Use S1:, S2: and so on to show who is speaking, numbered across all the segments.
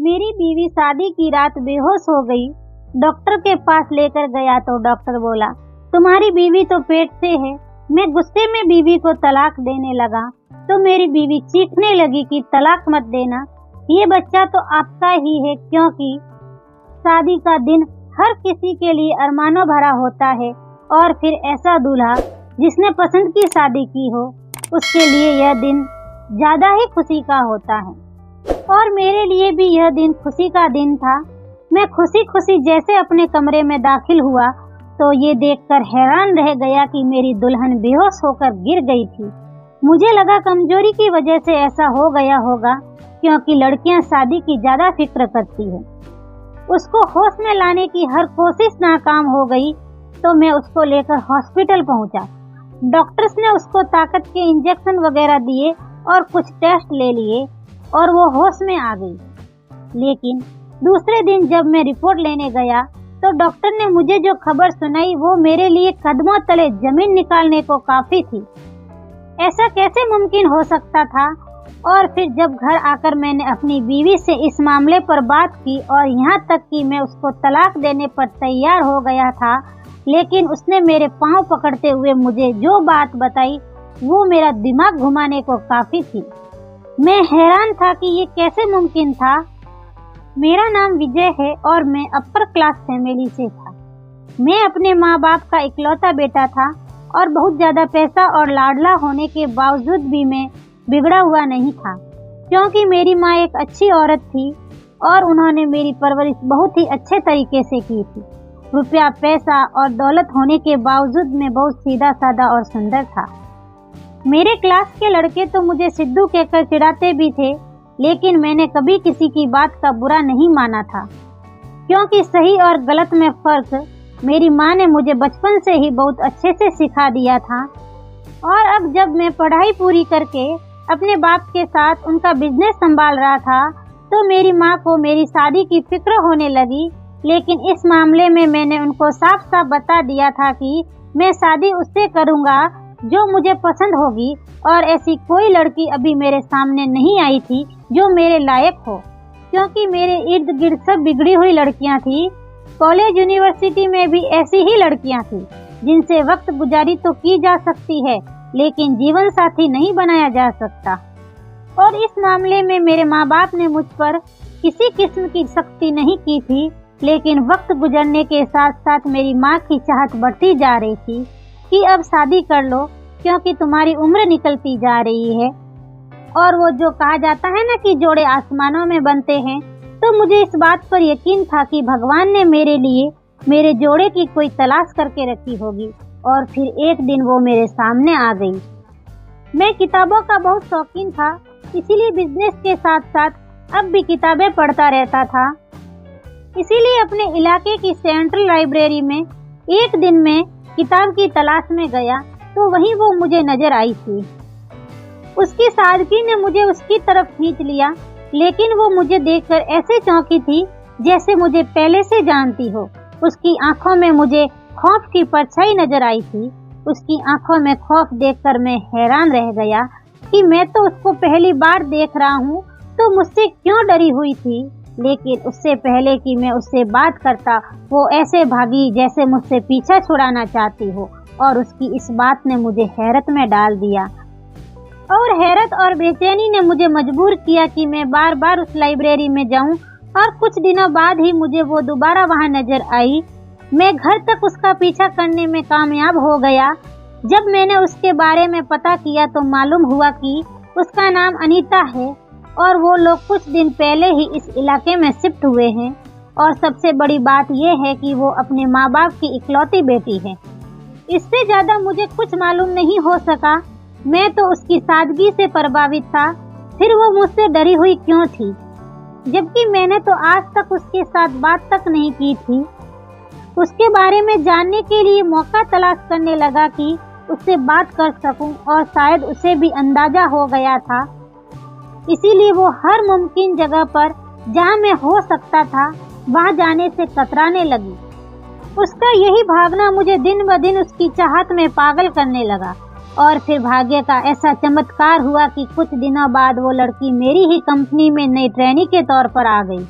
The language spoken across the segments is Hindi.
S1: मेरी बीवी शादी की रात बेहोश हो गई। डॉक्टर के पास लेकर गया तो डॉक्टर बोला, तुम्हारी बीवी तो पेट से है। मैं गुस्से में बीवी को तलाक देने लगा तो मेरी बीवी चीखने लगी कि तलाक मत देना, ये बच्चा तो आपका ही है। क्योंकि शादी का दिन हर किसी के लिए अरमानों भरा होता है और फिर ऐसा दूल्हा जिसने पसंद की शादी की हो उसके लिए यह दिन ज्यादा ही खुशी का होता है। और मेरे लिए भी यह दिन खुशी का दिन था। मैं खुशी खुशी जैसे अपने कमरे में दाखिल हुआ तो ये देखकर हैरान रह गया कि मेरी दुल्हन बेहोश होकर गिर गई थी। मुझे लगा कमजोरी की वजह से ऐसा हो गया होगा, क्योंकि लड़कियां शादी की ज्यादा फिक्र करती है। उसको होश में लाने की हर कोशिश नाकाम हो गई तो मैं उसको लेकर हॉस्पिटल पहुंचा। डॉक्टर्स ने उसको ताकत के इंजेक्शन वगैरह दिए और कुछ टेस्ट ले लिए और वो होश में आ गई। लेकिन दूसरे दिन जब मैं रिपोर्ट लेने गया तो डॉक्टर ने मुझे जो खबर सुनाई वो मेरे लिए कदमों तले जमीन निकालने को काफी थी। ऐसा कैसे मुमकिन हो सकता था? और फिर जब घर आकर मैंने अपनी बीवी से इस मामले पर बात की और यहाँ तक कि मैं उसको तलाक देने पर तैयार हो गया था, लेकिन उसने मेरे पांव पकड़ते हुए मुझे जो बात बताई वो मेरा दिमाग घुमाने को काफी थी। मैं हैरान था कि ये कैसे मुमकिन था। मेरा नाम विजय है और मैं अपर क्लास फैमिली से था। मैं अपने माँ बाप का इकलौता बेटा था और बहुत ज्यादा पैसा और लाडला होने के बावजूद भी मैं बिगड़ा हुआ नहीं था, क्योंकि मेरी माँ एक अच्छी औरत थी और उन्होंने मेरी परवरिश बहुत ही अच्छे तरीके से की थी। रुपया पैसा और दौलत होने के बावजूद मैं बहुत सीधा साधा और सुंदर था। मेरे क्लास के लड़के तो मुझे सिद्धू कहकर चिढ़ाते भी थे, लेकिन मैंने कभी किसी की बात का बुरा नहीं माना था, क्योंकि सही और गलत में फर्क मेरी माँ ने मुझे बचपन से ही बहुत अच्छे से सिखा दिया था। और अब जब मैं पढ़ाई पूरी करके अपने बाप के साथ उनका बिजनेस संभाल रहा था तो मेरी माँ को मेरी शादी की फिक्र होने लगी। लेकिन इस मामले में मैंने उनको साफ साफ बता दिया था कि मैं शादी उससे करूँगा जो मुझे पसंद होगी, और ऐसी कोई लड़की अभी मेरे सामने नहीं आई थी जो मेरे लायक हो, क्योंकि मेरे इर्द गिर्द सब बिगड़ी हुई लड़कियां थी। कॉलेज यूनिवर्सिटी में भी ऐसी ही लड़कियां थी जिनसे वक्त गुजारी तो की जा सकती है, लेकिन जीवन साथी नहीं बनाया जा सकता। और इस मामले में मेरे माँ बाप ने मुझ पर किसी किस्म की सख्ती नहीं की थी, लेकिन वक्त गुजरने के साथ साथ मेरी माँ की चाहत बढ़ती जा रही थी कि अब शादी कर लो, क्योंकि तुम्हारी उम्र निकलती जा रही है। और वो जो कहा जाता है ना कि जोड़े आसमानों में बनते हैं, तो मुझे इस बात पर यकीन था कि भगवान ने मेरे लिए मेरे जोड़े की कोई तलाश करके रखी होगी। और फिर एक दिन वो मेरे सामने आ गई। मैं किताबों का बहुत शौकीन था, इसीलिए बिजनेस के साथ साथ अब भी किताबें पढ़ता रहता था। इसीलिए अपने इलाके की सेंट्रल लाइब्रेरी में एक दिन मैं किताब की तलाश में गया तो वहीं वो मुझे नजर आई थी। उसकी सादगी ने मुझे उसकी तरफ खींच लिया, लेकिन वो मुझे देखकर ऐसे चौंकी थी जैसे मुझे पहले से जानती हो। उसकी आंखों में मुझे खौफ की परछाई नजर आई थी। उसकी आंखों में खौफ देखकर मैं हैरान रह गया कि मैं तो उसको पहली बार देख रहा हूँ, तो मुझसे क्यों डरी हुई थी। लेकिन उससे पहले कि मैं उससे बात करता वो ऐसे भागी जैसे मुझसे पीछा छुड़ाना चाहती हो, और उसकी इस बात ने मुझे हैरत में डाल दिया। और हैरत और बेचैनी ने मुझे मजबूर किया कि मैं बार बार उस लाइब्रेरी में जाऊं, और कुछ दिनों बाद ही मुझे वो दोबारा वहां नजर आई। मैं घर तक उसका पीछा करने में कामयाब हो गया। जब मैंने उसके बारे में पता किया तो मालूम हुआ कि उसका नाम अनीता है और वो लोग कुछ दिन पहले ही इस इलाके में शिफ्ट हुए हैं। और सबसे बड़ी बात यह है कि वो अपने माँ बाप की इकलौती बेटी है। इससे ज्यादा मुझे कुछ मालूम नहीं हो सका। मैं तो उसकी सादगी से प्रभावित था, फिर वो मुझसे डरी हुई क्यों थी, जबकि मैंने तो आज तक उसके साथ बात तक नहीं की थी। उसके बारे में जानने के लिए मौका तलाश करने लगा कि उससे बात कर सकूं, और शायद उसे भी अंदाजा हो गया था। इसीलिए वो हर मुमकिन जगह पर जहां मैं हो सकता था वहां जाने से कतराने लगी। उसका यही भागना मुझे दिन ब दिन उसकी चाहत में पागल करने लगा। और फिर भाग्य का ऐसा चमत्कार हुआ कि कुछ दिनों बाद वो लड़की मेरी ही कंपनी में नई ट्रेनी के तौर पर आ गई।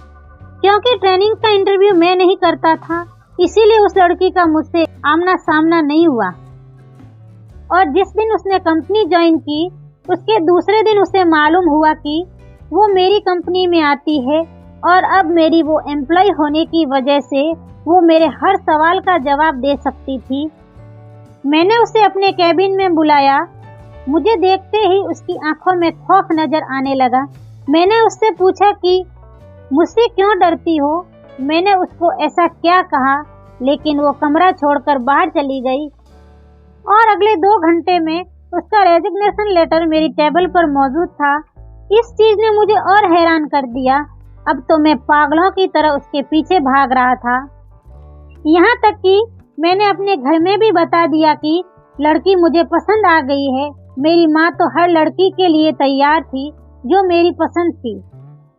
S1: क्योंकि ट्रेनिंग का इंटरव्यू मैं नहीं करता था, इसीलिए उस लड़की का मुझसे आमना सामना नहीं हुआ। और जिस दिन उसने कंपनी ज्वाइन की, उसके दूसरे दिन उसे मालूम हुआ कि वो मेरी कंपनी में आती है और अब मेरी वो एम्प्लॉय होने की वजह से वो मेरे हर सवाल का जवाब दे सकती थी। मैंने उसे अपने कैबिन में बुलाया। मुझे देखते ही उसकी आंखों में खौफ नजर आने लगा। मैंने उससे पूछा कि मुझसे क्यों डरती हो। मैंने उसको ऐसा क्या कहा, लेकिन वो कमरा छोड़कर बाहर चली गई और अगले 2 घंटे में उसका रेजिग्नेशन लेटर मेरी टेबल पर मौजूद था। इस चीज ने मुझे और हैरान कर दिया। अब तो मैं पागलों की तरह उसके पीछे भाग रहा था। यहाँ तक कि मैंने अपने घर में भी बता दिया कि लड़की मुझे पसंद आ गई है। मेरी माँ तो हर लड़की के लिए तैयार थी जो मेरी पसंद थी,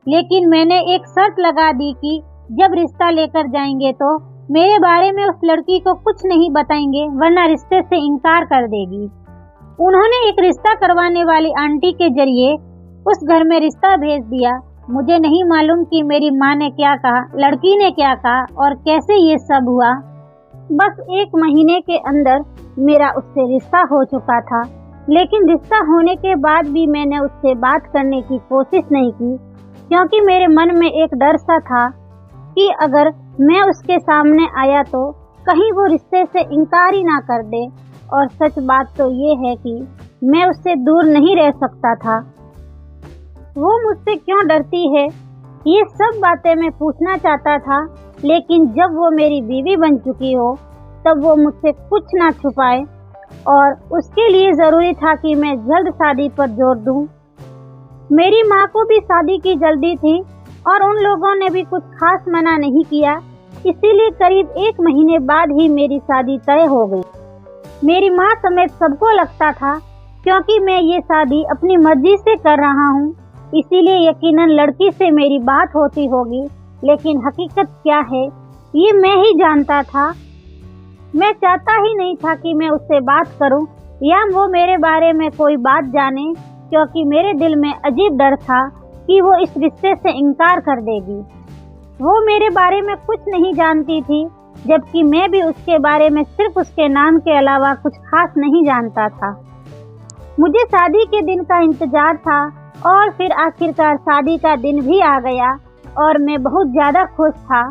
S1: लेकिन मैंने एक शर्त लगा दी कि जब रिश्ता लेकर जाएंगे तो मेरे बारे में उस लड़की को कुछ नहीं बताएंगे, वरना रिश्ते से इनकार कर देगी। उन्होंने एक रिश्ता करवाने वाली आंटी के जरिए उस घर में रिश्ता भेज दिया। मुझे नहीं मालूम कि मेरी माँ ने क्या कहा, लड़की ने क्या कहा और कैसे ये सब हुआ। बस 1 महीने के अंदर मेरा उससे रिश्ता हो चुका था, लेकिन रिश्ता होने के बाद भी मैंने उससे बात करने की कोशिश नहीं की, क्योंकि मेरे मन में एक डर सा था कि अगर मैं उसके सामने आया तो कहीं वो रिश्ते से इनकार ही ना कर दे। और सच बात तो ये है कि मैं उससे दूर नहीं रह सकता था। वो मुझसे क्यों डरती है, ये सब बातें मैं पूछना चाहता था, लेकिन जब वो मेरी बीवी बन चुकी हो तब वो मुझसे कुछ ना छुपाए। और उसके लिए ज़रूरी था कि मैं जल्द शादी पर जोर दूं। मेरी माँ को भी शादी की जल्दी थी और उन लोगों ने भी कुछ खास मना नहीं किया, इसीलिए करीब 1 महीने बाद ही मेरी शादी तय हो गई। मेरी माँ समेत सबको लगता था क्योंकि मैं ये शादी अपनी मर्जी से कर रहा हूँ, इसीलिए यकीनन लड़की से मेरी बात होती होगी, लेकिन हकीकत क्या है ये मैं ही जानता था। मैं चाहता ही नहीं था कि मैं उससे बात करूं या वो मेरे बारे में कोई बात जाने, क्योंकि मेरे दिल में अजीब डर था कि वो इस रिश्ते से इनकार कर देगी। वो मेरे बारे में कुछ नहीं जानती थी, जबकि मैं भी उसके बारे में सिर्फ उसके नाम के अलावा कुछ खास नहीं जानता था। मुझे शादी के दिन का इंतजार था और फिर आखिरकार शादी का दिन भी आ गया और मैं बहुत ज़्यादा खुश था।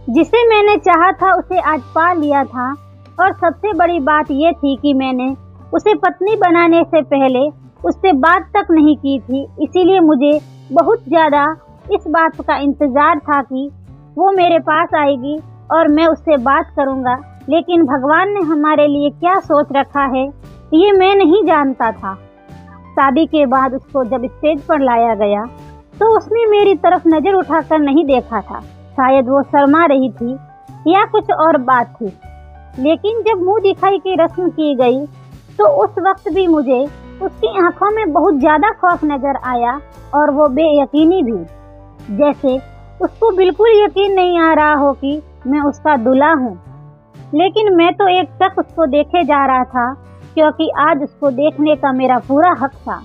S1: जिसे मैंने चाहा था उसे आज पा लिया था और सबसे बड़ी बात ये थी कि मैंने उसे पत्नी बनाने से पहले उससे बात तक नहीं की थी, इसीलिए मुझे बहुत ज़्यादा इस बात का इंतज़ार था कि वो मेरे पास आएगी और मैं उससे बात करूँगा। लेकिन भगवान ने हमारे लिए क्या सोच रखा है ये मैं नहीं जानता था। शादी के बाद उसको जब स्टेज पर लाया गया तो उसने मेरी तरफ नज़र उठाकर नहीं देखा था। शायद वो शर्मा रही थी या कुछ और बात थी, लेकिन जब मुंह दिखाई की रस्म की गई तो उस वक्त भी मुझे उसकी आंखों में बहुत ज़्यादा खौफ नजर आया और वो बेयकीनी भी, जैसे उसको बिल्कुल यकीन नहीं आ रहा हो कि मैं उसका दूल्हा हूँ। लेकिन मैं तो एक टक उसको देखे जा रहा था, क्योंकि आज उसको देखने का मेरा पूरा हक था।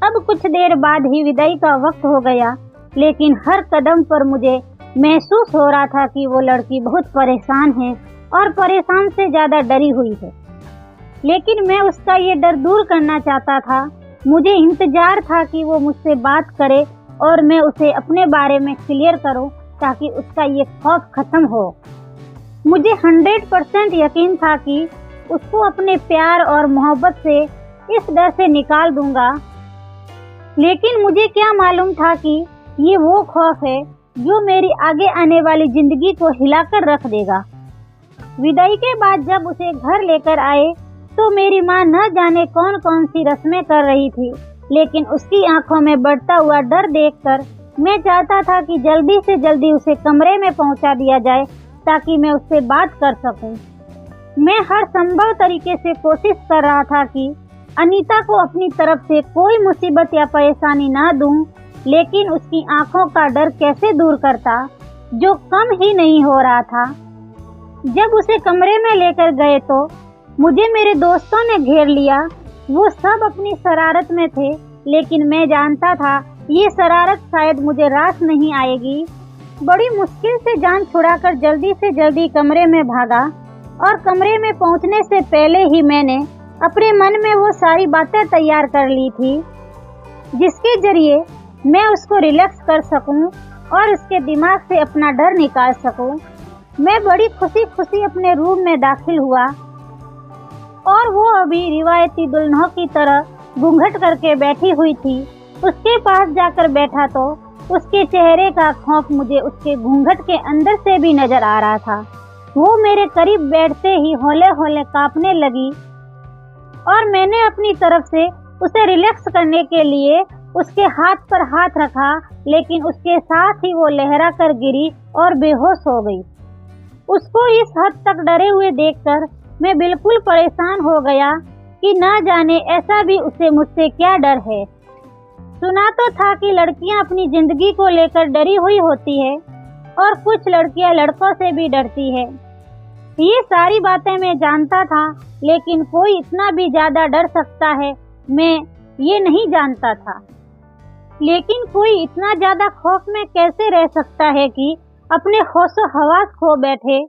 S1: अब कुछ देर बाद ही विदाई का वक्त हो गया, लेकिन हर कदम पर मुझे महसूस हो रहा था कि वो लड़की बहुत परेशान है और परेशान से ज़्यादा डरी हुई है। लेकिन मैं उसका ये डर दूर करना चाहता था। मुझे इंतजार था कि वो मुझसे बात करे और मैं उसे अपने बारे में क्लियर करूं, ताकि उसका ये खौफ खत्म हो। मुझे 100% यकीन था कि उसको अपने प्यार और मोहब्बत से इस डर से निकाल दूंगा। लेकिन मुझे क्या मालूम था कि ये वो खौफ है जो मेरी आगे आने वाली जिंदगी को हिलाकर रख देगा। विदाई के बाद जब उसे घर लेकर आए तो मेरी माँ न जाने कौन कौन सी रस्में कर रही थी, लेकिन उसकी आंखों में बढ़ता हुआ डर देखकर मैं चाहता था कि जल्दी से जल्दी उसे कमरे में पहुंचा दिया जाए, ताकि मैं उससे बात कर सकूं। मैं हर संभव तरीके से कोशिश कर रहा था कि अनीता को अपनी तरफ से कोई मुसीबत या परेशानी ना दूं, लेकिन उसकी आंखों का डर कैसे दूर करता, जो कम ही नहीं हो रहा था। जब उसे कमरे में लेकर गए तो मुझे मेरे दोस्तों ने घेर लिया। वो सब अपनी शरारत में थे, लेकिन मैं जानता था ये शरारत शायद मुझे रास नहीं आएगी। बड़ी मुश्किल से जान छुड़ाकर जल्दी से जल्दी कमरे में भागा और कमरे में पहुंचने से पहले ही मैंने अपने मन में वो सारी बातें तैयार कर ली थी जिसके जरिए मैं उसको रिलैक्स कर सकूं और उसके दिमाग से अपना डर निकाल सकूं। मैं बड़ी खुशी खुशी अपने रूम में दाखिल हुआ और वो अभी रिवायती दुल्हनों की तरह घूंघट करके बैठी हुई थी। उसके पास जाकर बैठा तो उसके चेहरे का खौफ मुझे उसके घूंघट के अंदर से भी नजर आ रहा था। वो मेरे करीब बैठते ही हौले हौले कांपने लगी और मैंने अपनी तरफ से उसे रिलैक्स करने के लिए उसके हाथ पर हाथ रखा, लेकिन उसके साथ ही वो लहरा कर गिरी और बेहोश हो गई। उसको इस हद तक डरे हुए देखकर मैं बिल्कुल परेशान हो गया कि ना जाने ऐसा भी उसे मुझसे क्या डर है। सुना तो था कि लड़कियां अपनी जिंदगी को लेकर डरी हुई होती है और कुछ लड़कियां लड़कों से भी डरती है। ये सारी बातें मैं जानता था, लेकिन कोई इतना भी ज्यादा डर सकता है मैं ये नहीं जानता था। लेकिन कोई इतना ज्यादा खौफ में कैसे रह सकता है कि अपने होशो हवास खो बैठे।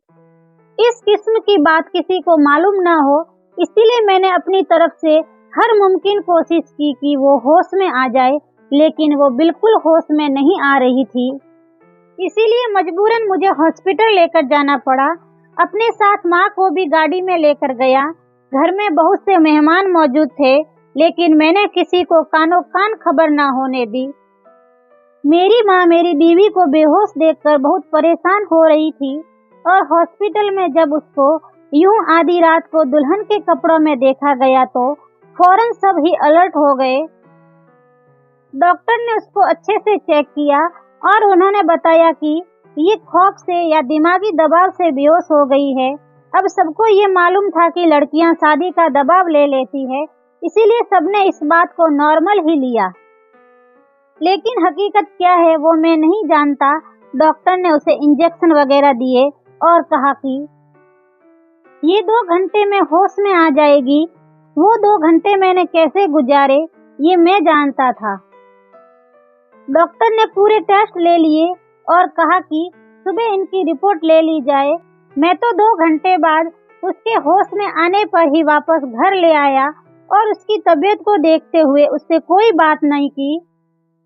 S1: इस किस्म की बात किसी को मालूम ना हो, इसीलिए मैंने अपनी तरफ से हर मुमकिन कोशिश की कि वो होश में आ जाए, लेकिन वो बिल्कुल होश में नहीं आ रही थी। इसीलिए मजबूरन मुझे हॉस्पिटल लेकर जाना पड़ा। अपने साथ माँ को भी गाड़ी में लेकर गया। घर में बहुत से मेहमान मौजूद थे, लेकिन मैंने किसी को कानो कान खबर ना होने दी। मेरी माँ मेरी बीवी को बेहोश देखकर बहुत परेशान हो रही थी और हॉस्पिटल में जब उसको यूं आधी रात को दुल्हन के कपड़ों में देखा गया तो फौरन सब ही अलर्ट हो गए। डॉक्टर ने उसको अच्छे से चेक किया और उन्होंने बताया कि ये खौफ से या दिमागी दबाव से बेहोश हो गई है। अब सबको ये मालूम था कि लड़कियां शादी का दबाव ले लेती है, इसीलिए सबने इस बात को नॉर्मल ही लिया। लेकिन हकीकत क्या है वो मैं नहीं जानता। डॉक्टर ने उसे इंजेक्शन वगैरह दिए और कहा कि ये 2 घंटे में होश में आ जाएगी। वो 2 घंटे मैंने कैसे गुजारे ये मैं जानता था। डॉक्टर ने पूरे टेस्ट ले लिए और कहा कि सुबह इनकी रिपोर्ट ले ली जाए। मैं तो 2 घंटे बाद उसके होश में आने पर ही वापस घर ले आया और उसकी तबीयत को देखते हुए उससे कोई बात नहीं की।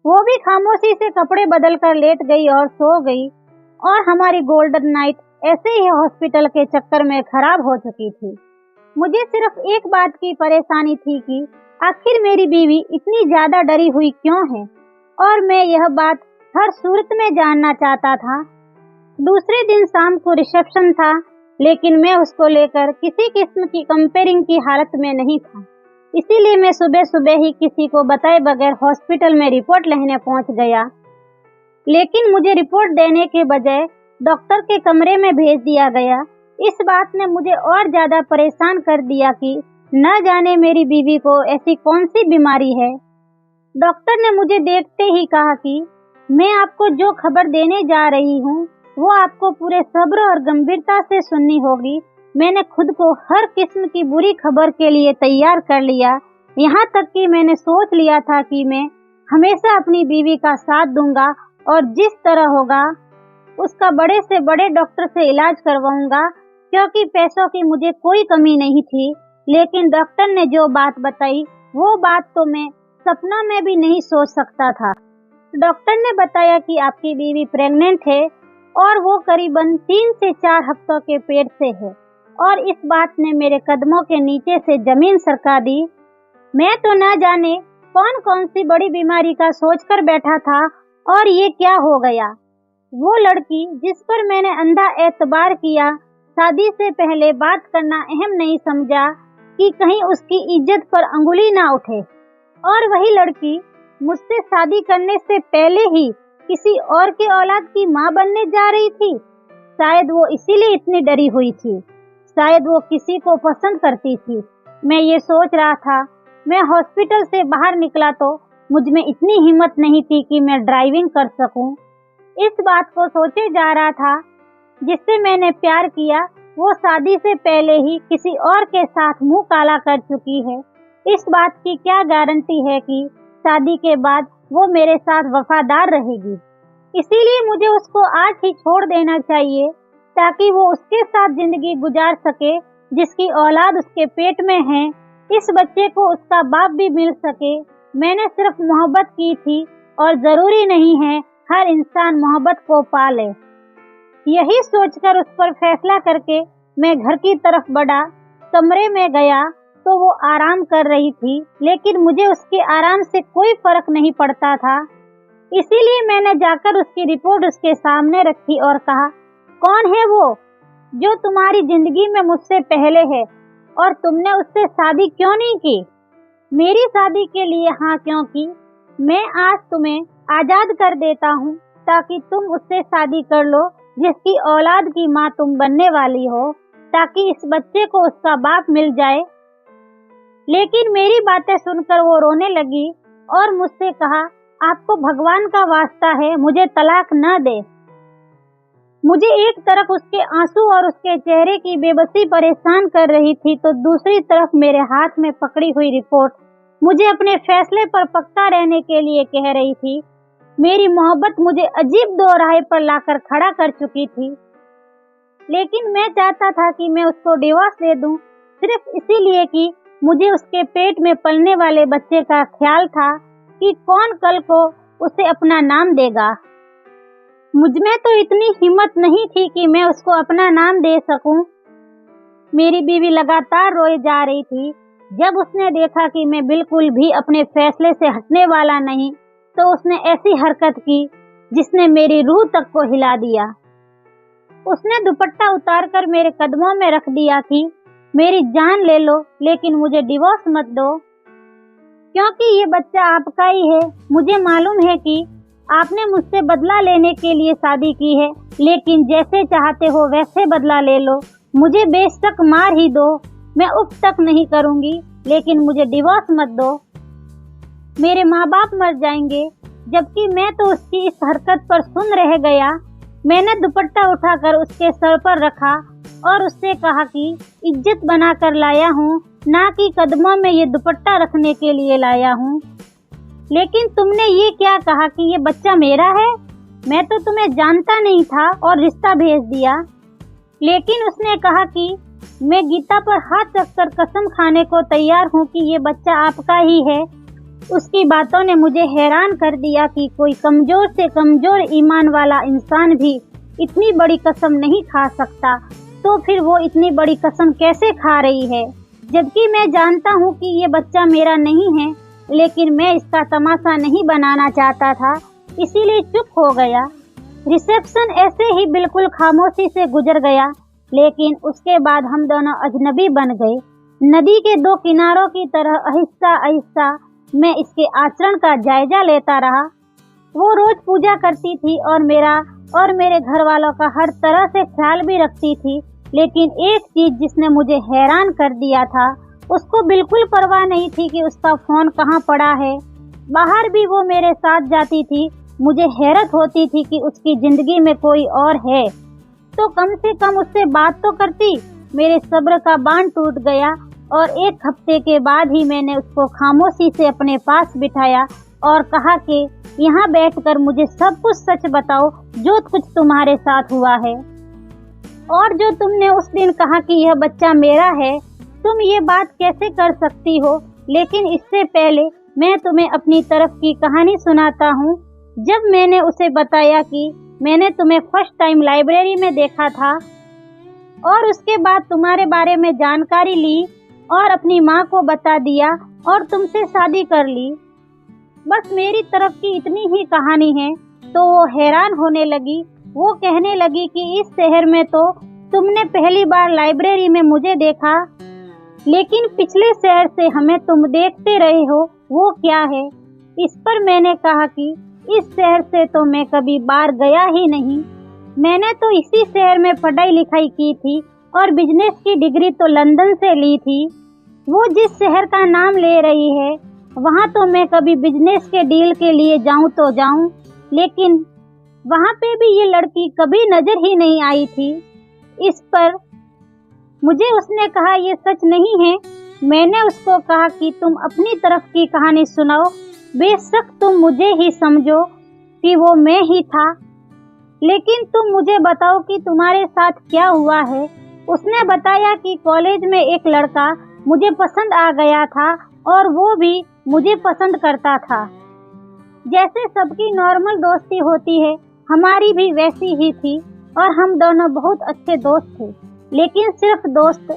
S1: वो भी खामोशी से कपड़े बदल कर लेट गई और सो गई और हमारी गोल्डन नाइट ऐसे ही हॉस्पिटल के चक्कर में खराब हो चुकी थी। मुझे सिर्फ एक बात की परेशानी थी कि आखिर मेरी बीवी इतनी ज्यादा डरी हुई क्यों है, और मैं यह बात हर सूरत में जानना चाहता था। दूसरे दिन शाम को रिसेप्शन था, लेकिन मैं उसको लेकर किसी किस्म की कंपेयरिंग की हालत में नहीं था। इसीलिए मैं सुबह सुबह ही किसी को बताए बगैर हॉस्पिटल में रिपोर्ट लेने पहुंच गया। लेकिन मुझे रिपोर्ट देने के बजाय डॉक्टर के कमरे में भेज दिया गया। इस बात ने मुझे और ज्यादा परेशान कर दिया कि न जाने मेरी बीवी को ऐसी कौन सी बीमारी है। डॉक्टर ने मुझे देखते ही कहा कि मैं आपको जो खबर देने जा रही हूँ वो आपको पूरे सब्र और गंभीरता से सुननी होगी। मैंने खुद को हर किस्म की बुरी खबर के लिए तैयार कर लिया। यहाँ तक कि मैंने सोच लिया था कि मैं हमेशा अपनी बीवी का साथ दूंगा और जिस तरह होगा उसका बड़े से बड़े डॉक्टर से इलाज करवाऊंगा, क्योंकि पैसों की मुझे कोई कमी नहीं थी। लेकिन डॉक्टर ने जो बात बताई वो बात तो मैं सपना में भी नहीं सोच सकता था। डॉक्टर ने बताया कि आपकी बीवी प्रेग्नेंट है और वो करीबन 3 से 4 हफ्तों के पेट से है, और इस बात ने मेरे कदमों के नीचे से जमीन सरका दी। मैं तो ना जाने कौन कौन सी बड़ी बीमारी का सोचकर बैठा था और ये क्या हो गया। वो लड़की जिस पर मैंने अंधा एतबार किया, शादी से पहले बात करना अहम नहीं समझा कि कहीं उसकी इज्जत पर अंगुली ना उठे, और वही लड़की मुझसे शादी करने से पहले ही किसी और के औलाद की माँ बनने जा रही थी। शायद वो इसीलिए इतनी डरी हुई थी, शायद वो किसी को पसंद करती थी। मैं ये सोच रहा था। मैं हॉस्पिटल से बाहर निकला तो मुझ में इतनी हिम्मत नहीं थी कि मैं ड्राइविंग कर सकूं। इस बात को सोचे जा रहा था जिससे मैंने प्यार किया वो शादी से पहले ही किसी और के साथ मुंह काला कर चुकी है। इस बात की क्या गारंटी है कि शादी के बाद वो मेरे साथ वफादार रहेगी। इसीलिए मुझे उसको आज ही छोड़ देना चाहिए ताकि वो उसके साथ जिंदगी गुजार सके जिसकी औलाद उसके पेट में है। इस बच्चे को उसका बाप भी मिल सके। मैंने सिर्फ मोहब्बत की थी और जरूरी नहीं है हर इंसान मोहब्बत को पाले। यही सोचकर उस पर फैसला करके मैं घर की तरफ बढ़ा। कमरे में गया तो वो आराम कर रही थी, लेकिन मुझे उसके आराम से कोई फर्क नहीं पड़ता था। इसीलिए मैंने जाकर उसकी रिपोर्ट उसके सामने रखी और कहा, कौन है वो जो तुम्हारी जिंदगी में मुझसे पहले है और तुमने उससे शादी क्यों नहीं की? मेरी शादी के लिए हाँ क्यों की? मैं आज तुम्हें आजाद कर देता हूँ ताकि तुम उससे शादी कर लो जिसकी औलाद की माँ तुम बनने वाली हो, ताकि इस बच्चे को उसका बाप मिल जाए। लेकिन मेरी बातें सुनकर वो रोने लगी और मुझसे कहा, आपको भगवान का वास्ता है मुझे तलाक न दे। मुझे एक तरफ उसके आंसू और उसके चेहरे की बेबसी परेशान कर रही थी, तो दूसरी तरफ मेरे हाथ में पकड़ी हुई रिपोर्ट मुझे अपने फैसले पर पक्का रहने के लिए कह रही थी। मेरी मोहब्बत मुझे अजीब दोराहे पर लाकर खड़ा कर चुकी थी। लेकिन मैं चाहता था कि मैं उसको डिवोर्स दे दूं, सिर्फ इसीलिए कि मुझे उसके पेट में पलने वाले बच्चे का ख्याल था कि कौन कल को उसे अपना नाम देगा। मुझमें तो इतनी हिम्मत नहीं थी कि मैं उसको अपना नाम दे सकूं। मेरी बीवी लगातार रोए जा रही थी। जब उसने देखा कि मैं बिल्कुल भी अपने फैसले से हटने वाला नहीं, तो उसने ऐसी हरकत की जिसने मेरी रूह तक को हिला दिया। उसने दुपट्टा उतारकर मेरे कदमों में रख दिया कि मेरी जान ले लो, लेकिन मुझे डिवोर्स मत दो, क्योंकि ये बच्चा आपका ही है। मुझे मालूम है कि आपने मुझसे बदला लेने के लिए शादी की है, लेकिन जैसे चाहते हो वैसे बदला ले लो। मुझे बेशक मार ही दो, मैं उफ तक नहीं करूंगी, लेकिन मुझे डिवोर्स मत दो। मेरे माँ बाप मर जाएंगे। जबकि मैं तो उसकी इस हरकत पर सुन रह गया। मैंने दुपट्टा उठाकर उसके सर पर रखा और उससे कहा कि इज्जत बनाकर लाया हूँ, ना कि कदमों में ये दुपट्टा रखने के लिए लाया हूँ। लेकिन तुमने ये क्या कहा कि ये बच्चा मेरा है? मैं तो तुम्हें जानता नहीं था और रिश्ता भेज दिया। लेकिन उसने कहा कि मैं गीता पर हाथ रखकर कसम खाने को तैयार हूँ कि ये बच्चा आपका ही है। उसकी बातों ने मुझे हैरान कर दिया कि कोई कमजोर से कमजोर ईमान वाला इंसान भी इतनी बड़ी कसम नहीं खा सकता, तो फिर वो इतनी बड़ी कसम कैसे खा रही है? जबकि मैं जानता हूँ कि ये बच्चा मेरा नहीं है, लेकिन मैं इसका तमाशा नहीं बनाना चाहता था, इसीलिए चुप हो गया। रिसेप्शन ऐसे ही बिल्कुल खामोशी से गुजर गया, लेकिन उसके बाद हम दोनों अजनबी बन गए। नदी के दो किनारों की तरह आहिस्ता आहिस्ता मैं इसके आचरण का जायजा लेता रहा। वो रोज पूजा करती थी और मेरे घर वालों का हर तरह से ख्याल भी रखती थी, लेकिन एक चीज जिसने मुझे हैरान कर दिया था, उसको बिल्कुल परवाह नहीं थी कि उसका फोन कहाँ पड़ा है। बाहर भी वो मेरे साथ जाती थी। मुझे हैरत होती थी कि उसकी जिंदगी में कोई और है तो कम से कम उससे बात तो करती। मेरे सब्र का बांध टूट गया और एक हफ्ते के बाद ही मैंने उसको खामोशी से अपने पास बिठाया और कहा कि यहाँ बैठकर मुझे सब कुछ सच बताओ जो कुछ तुम्हारे साथ हुआ है, और जो तुमने उस दिन कहा कि यह बच्चा मेरा है, तुम ये बात कैसे कर सकती हो? लेकिन इससे पहले मैं तुम्हें अपनी तरफ की कहानी सुनाता हूँ। जब मैंने उसे बताया कि मैंने तुम्हें फर्स्ट टाइम लाइब्रेरी में देखा था और उसके बाद तुम्हारे बारे में जानकारी ली और अपनी माँ को बता दिया और तुमसे शादी कर ली, बस मेरी तरफ की इतनी ही कहानी है। तो वो हैरान होने लगी। वो कहने लगी कि इस शहर में तो तुमने पहली बार लाइब्रेरी में मुझे देखा, लेकिन पिछले शहर से हमें तुम देखते रहे हो, वो क्या है? इस पर मैंने कहा कि इस शहर से तो मैं कभी बाहर गया ही नहीं। मैंने तो इसी शहर में पढ़ाई लिखाई की थी और बिजनेस की डिग्री तो लंदन से ली थी। वो जिस शहर का नाम ले रही है, वहाँ तो मैं कभी बिजनेस के डील के लिए जाऊँ तो जाऊँ, लेकिन वहाँ पे भी ये लड़की कभी नजर ही नहीं आई थी। इस पर मुझे उसने कहा ये सच नहीं है। मैंने उसको कहा कि तुम अपनी तरफ की कहानी सुनाओ, बेशक तुम मुझे ही समझो कि वो मैं ही था, लेकिन तुम मुझे बताओ कि तुम्हारे साथ क्या हुआ है। उसने बताया कि कॉलेज में एक लड़का मुझे पसंद आ गया था और वो भी मुझे पसंद करता था। जैसे सबकी नॉर्मल दोस्ती होती है, हमारी भी वैसी ही थी और हम दोनों बहुत अच्छे दोस्त थे, लेकिन सिर्फ दोस्त।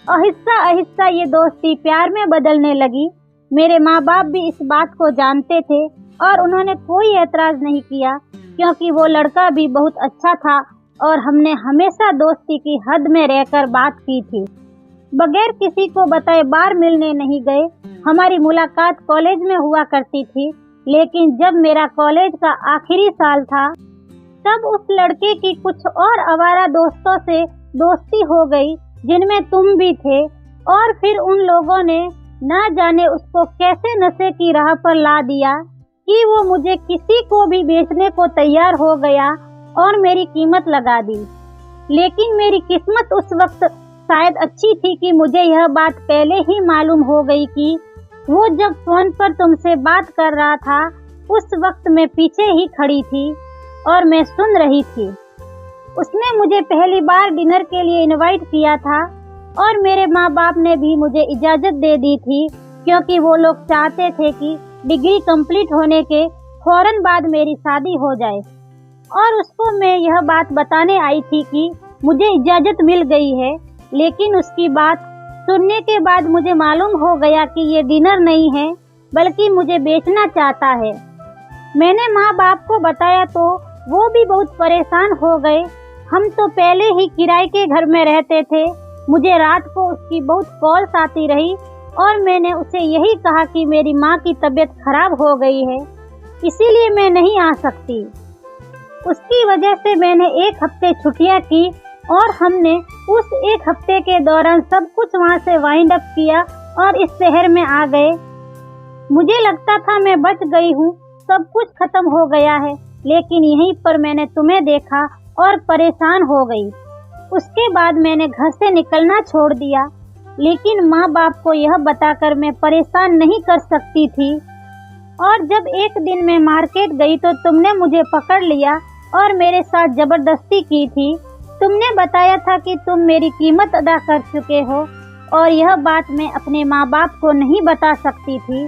S1: आहिस्ता आहिस्ता ये दोस्ती प्यार में बदलने लगी। मेरे माँ बाप भी इस बात को जानते थे और उन्होंने कोई एतराज नहीं किया, क्योंकि वो लड़का भी बहुत अच्छा था और हमने हमेशा दोस्ती की हद में रहकर बात की थी। बगैर किसी को बताए बार मिलने नहीं गए। हमारी मुलाकात कॉलेज में हुआ करती थी, लेकिन जब मेरा कॉलेज का आखिरी साल था तब उस लड़के की कुछ और आवारा दोस्तों से दोस्ती हो गई, जिनमें तुम भी थे। और फिर उन लोगों ने ना जाने उसको कैसे नशे की राह पर ला दिया कि वो मुझे किसी को भी बेचने को तैयार हो गया और मेरी कीमत लगा दी। लेकिन मेरी किस्मत उस वक्त शायद अच्छी थी कि मुझे यह बात पहले ही मालूम हो गई कि वो जब फोन पर तुमसे बात कर रहा था उस वक्त मैं पीछे ही खड़ी थी और मैं सुन रही थी। उसने मुझे पहली बार डिनर के लिए इनवाइट किया था और मेरे माँ बाप ने भी मुझे इजाज़त दे दी थी, क्योंकि वो लोग चाहते थे कि डिग्री कंप्लीट होने के फौरन बाद मेरी शादी हो जाए। और उसको मैं यह बात बताने आई थी कि मुझे इजाज़त मिल गई है, लेकिन उसकी बात सुनने के बाद मुझे मालूम हो गया कि ये डिनर नहीं है, बल्कि मुझे बेचना चाहता है। मैंने माँ बाप को बताया तो वो भी बहुत परेशान हो गए। हम तो पहले ही किराए के घर में रहते थे। मुझे रात को उसकी बहुत कॉल्स आती रही और मैंने उसे यही कहा कि मेरी माँ की तबीयत खराब हो गई है, इसीलिए मैं नहीं आ सकती। उसकी वजह से मैंने 1 हफ्ते छुट्टियाँ की और हमने उस 1 हफ्ते के दौरान सब कुछ वहाँ से वाइंड अप किया और इस शहर में आ गए। मुझे लगता था मैं बच गई हूँ, सब कुछ खत्म हो गया है, लेकिन यहीं पर मैंने तुम्हें देखा और परेशान हो गई। उसके बाद मैंने घर से निकलना छोड़ दिया, लेकिन माँ बाप को यह बताकर मैं परेशान नहीं कर सकती थी। और जब एक दिन मैं मार्केट गई तो तुमने मुझे पकड़ लिया और मेरे साथ जबरदस्ती की थी। तुमने बताया था कि तुम मेरी कीमत अदा कर चुके हो और यह बात मैं अपने माँ बाप को नहीं बता सकती थी।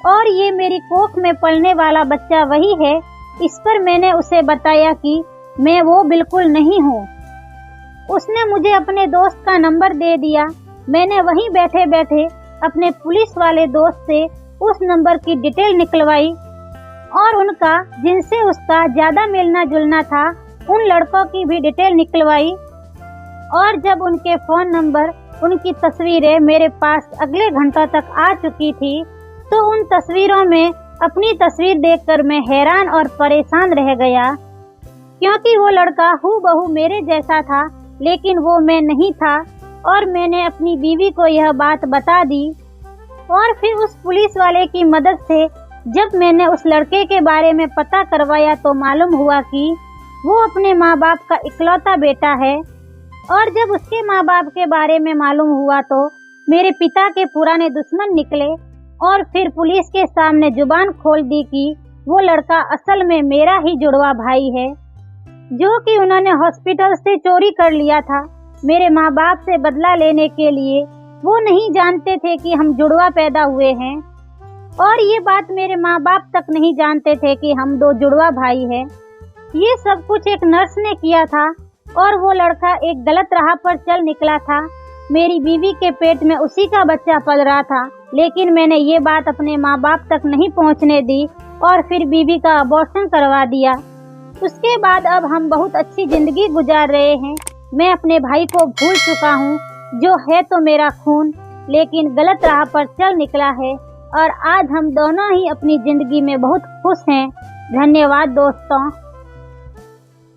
S1: और ये मेरी कोख में पलने वाला बच्चा वही है। इस पर मैंने उसे बताया कि मैं वो बिल्कुल नहीं हूँ। उसने मुझे अपने दोस्त का नंबर दे दिया। मैंने वहीं बैठे बैठे अपने पुलिस वाले दोस्त से उस नंबर की डिटेल निकलवाई और उनका जिनसे उसका ज्यादा मिलना जुलना था उन लड़कों की भी डिटेल निकलवाई। और जब उनके फोन नंबर, उनकी तस्वीरें मेरे पास अगले घंटों तक आ चुकी थी, तो उन तस्वीरों में अपनी तस्वीर देखकर मैं हैरान और परेशान रह गया, क्योंकि वो लड़का हूबहू मेरे जैसा था, लेकिन वो मैं नहीं था। और मैंने अपनी बीवी को यह बात बता दी। और फिर उस पुलिस वाले की मदद से जब मैंने उस लड़के के बारे में पता करवाया तो मालूम हुआ कि वो अपने माँ बाप का इकलौता बेटा है। और जब उसके माँ बाप के बारे में मालूम हुआ तो मेरे पिता के पुराने दुश्मन निकले और फिर पुलिस के सामने जुबान खोल दी कि वो लड़का असल में मेरा ही जुड़वा भाई है, जो कि उन्होंने हॉस्पिटल से चोरी कर लिया था मेरे माँ बाप से बदला लेने के लिए। वो नहीं जानते थे कि हम जुड़वा पैदा हुए हैं और ये बात मेरे माँ बाप तक नहीं जानते थे कि हम 2 जुड़वा भाई हैं। ये सब कुछ एक नर्स ने किया था और वो लड़का एक गलत राह पर चल निकला था। मेरी बीवी के पेट में उसी का बच्चा पल रहा था, लेकिन मैंने ये बात अपने माँ बाप तक नहीं पहुँचने दी और फिर बीवी का अबॉर्शन करवा दिया। उसके बाद अब हम बहुत अच्छी जिंदगी गुजार रहे हैं। मैं अपने भाई को भूल चुका हूँ, जो है तो मेरा खून, लेकिन गलत राह पर चल निकला है और आज हम दोनों ही अपनी जिंदगी में बहुत खुश हैं। धन्यवाद दोस्तों।